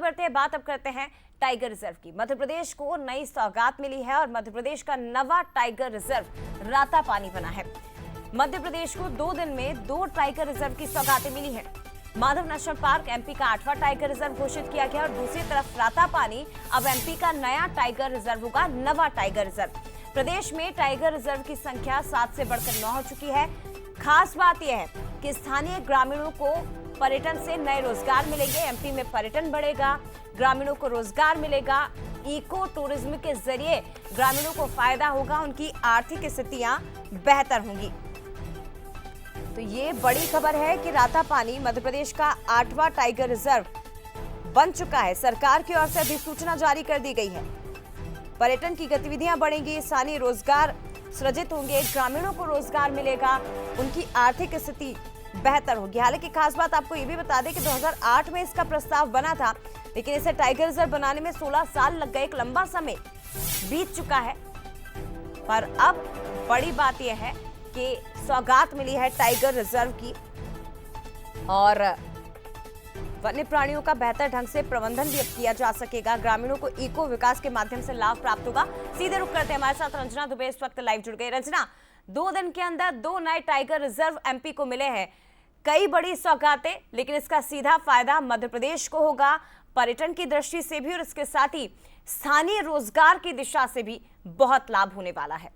बढ़ते हैं, बात अब करते हैं टाइगर रिजर्व की। मध्य प्रदेश को नई सौगात मिली है और मध्य प्रदेश का नवा टाइगर रिजर्व रातापानी बना है। मध्य प्रदेश को 2 दिन में 2 टाइगर रिजर्व की सौगातें मिली हैं। माधव नेशनल पार्क एमपी का 8वां टाइगर रिजर्व घोषित किया गया और दूसरी तरफ रातापानी अब एमपी का नया टाइगर रिजर्व होगा, नवा टाइगर रिजर्व। प्रदेश में टाइगर रिजर्व की संख्या 7 से बढ़कर 9 हो चुकी है। खास बात यह है कि स्थानीय ग्रामीणों को पर्यटन से नए रोजगार मिलेंगे। एमपी में पर्यटन बढ़ेगा, ग्रामीणों को रोजगार मिलेगा। इको टूरिज्म के जरिए ग्रामीणों को फायदा होगा, उनकी आर्थिक स्थितियां बेहतर होंगी। तो ये बड़ी खबर है कि रातापानी मध्य प्रदेश का 8वां टाइगर रिजर्व बन चुका है। सरकार की ओर से अधिसूचना जारी कर दी गई है। पर्यटन की गतिविधियां बढ़ेंगी, स्थानीय रोजगार सृजित होंगे, ग्रामीणों को रोजगार मिलेगा, उनकी आर्थिक स्थिति बेहतर होगी। हालांकि खास बात आपको ये भी बता दें कि 2008 में इसका प्रस्ताव बना था, लेकिन इसे टाइगर रिजर्व बनाने में 16 साल लग गए। एक लंबा समय बीत चुका है, पर अब बड़ी बात यह है कि सौगात मिली है टाइगर रिजर्व की और वन्य प्राणियों का बेहतर ढंग से प्रबंधन भी अब किया जा सकेगा। ग्रामीणों को इको विकास के माध्यम से लाभ प्राप्त होगा। सीधे रुक करते हैं, हमारे साथ रंजना दुबे इस वक्त लाइव जुड़ गई। रंजना, 2 दिन के अंदर 2 नए टाइगर रिजर्व एमपी को मिले हैं। कई बड़ी सौगातें, लेकिन इसका सीधा फायदा मध्य प्रदेश को होगा, पर्यटन की दृष्टि से भी और इसके साथ ही स्थानीय रोजगार की दिशा से भी बहुत लाभ होने वाला है।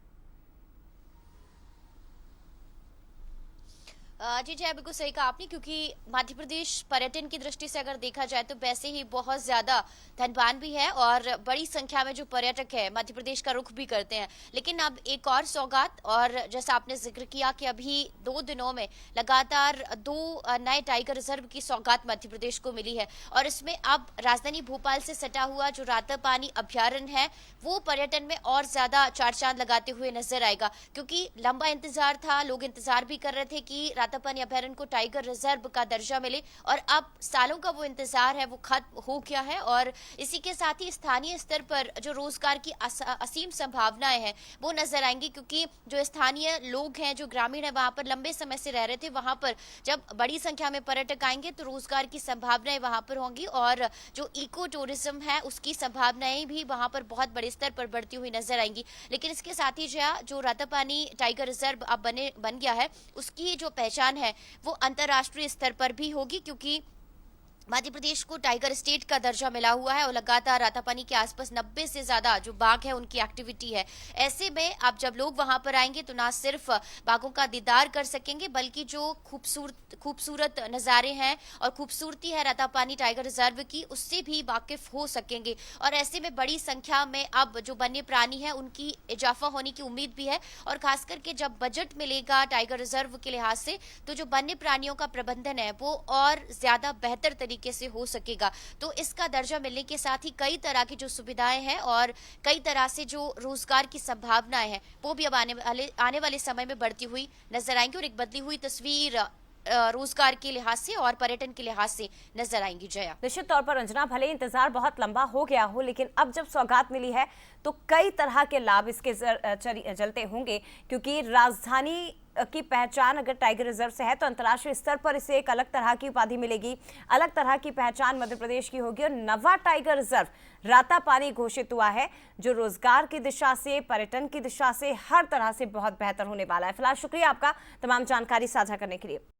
जी जय, बिल्कुल सही कहा आपने, क्योंकि मध्य प्रदेश पर्यटन की दृष्टि से अगर देखा जाए तो वैसे ही बहुत ज्यादा धनवान भी है और बड़ी संख्या में जो पर्यटक है मध्य प्रदेश का रुख भी करते हैं। लेकिन अब एक और सौगात, और जैसा आपने जिक्र किया कि अभी 2 दिनों में लगातार 2 नए टाइगर रिजर्व की सौगात मध्य प्रदेश को मिली है और इसमें अब राजधानी भोपाल से सटा हुआ जो रातापानी अभ्यारण्य है वो पर्यटन में और ज्यादा चार चांद लगाते हुए नजर आएगा, क्योंकि लंबा इंतजार था, लोग इंतजार भी कर रहे थे कि रातापानी अभ्यारण्य को टाइगर रिजर्व का दर्जा मिले और अब सालों का वो इंतजार है वो खत्म हो गया है। और इसी के साथ ही स्थानीय स्तर पर जो रोजगार की असीम संभावनाएं हैं वो नजर आएंगी, क्योंकि जो स्थानीय लोग हैं, जो ग्रामीण है, वहां पर लंबे समय से रह रहे थे, वहां पर जब बड़ी संख्या में पर्यटक आएंगे तो रोजगार की संभावनाएं वहां पर होंगी और जो इको टूरिज्म है उसकी संभावनाएं भी वहां पर बहुत बड़े स्तर पर बढ़ती हुई नजर आएंगी। लेकिन इसके साथ ही जो रातापानी टाइगर रिजर्व अब बन गया है उसकी जो पहचान है वो अंतर्राष्ट्रीय स्तर पर भी होगी, क्योंकि मध्य प्रदेश को टाइगर स्टेट का दर्जा मिला हुआ है और लगातार रातापानी के आसपास 90 से ज्यादा जो बाघ है उनकी एक्टिविटी है। ऐसे में अब जब लोग वहां पर आएंगे तो ना सिर्फ बाघों का दीदार कर सकेंगे, बल्कि जो खूबसूरत नज़ारे हैं और खूबसूरती है रातापानी टाइगर रिजर्व की, उससे भी वाकिफ हो सकेंगे। और ऐसे में बड़ी संख्या में अब जो वन्य प्राणी है उनकी इजाफा होने की उम्मीद भी है और खास करके जब बजट मिलेगा टाइगर रिजर्व के लिहाज से तो जो वन्य प्राणियों का प्रबंधन है वो और ज्यादा बेहतर तरीके से हो सकेगा। तो इसका दर्जा मिलने के साथ ही कई तरह की जो सुविधाएं हैं और कई तरह से जो रोजगार की संभावनाएं हैं वो भी अब आने वाले समय में बढ़ती हुई नजर आएंगी और एक बदली हुई तस्वीर रोजगार के लिहाज से और पर्यटन के लिहाज से नजर आएंगी। जया, निश्चित तौर पर रंजना, भले इंतजार बहुत लंबा हो गया हो, लेकिन अब जब सौगात मिली है तो कई तरह के लाभ इसके चलते होंगे, क्योंकि राजधानी की पहचान अगर टाइगर रिजर्व से है तो अंतर्राष्ट्रीय स्तर पर इसे एक अलग तरह की उपाधि मिलेगी, अलग तरह की पहचान मध्य प्रदेश की होगी। और नवा टाइगर रिजर्व रातापानी घोषित हुआ है जो रोजगार की दिशा से, पर्यटन की दिशा से, हर तरह से बहुत बेहतर होने वाला है। फिलहाल शुक्रिया आपका तमाम जानकारी साझा करने के लिए।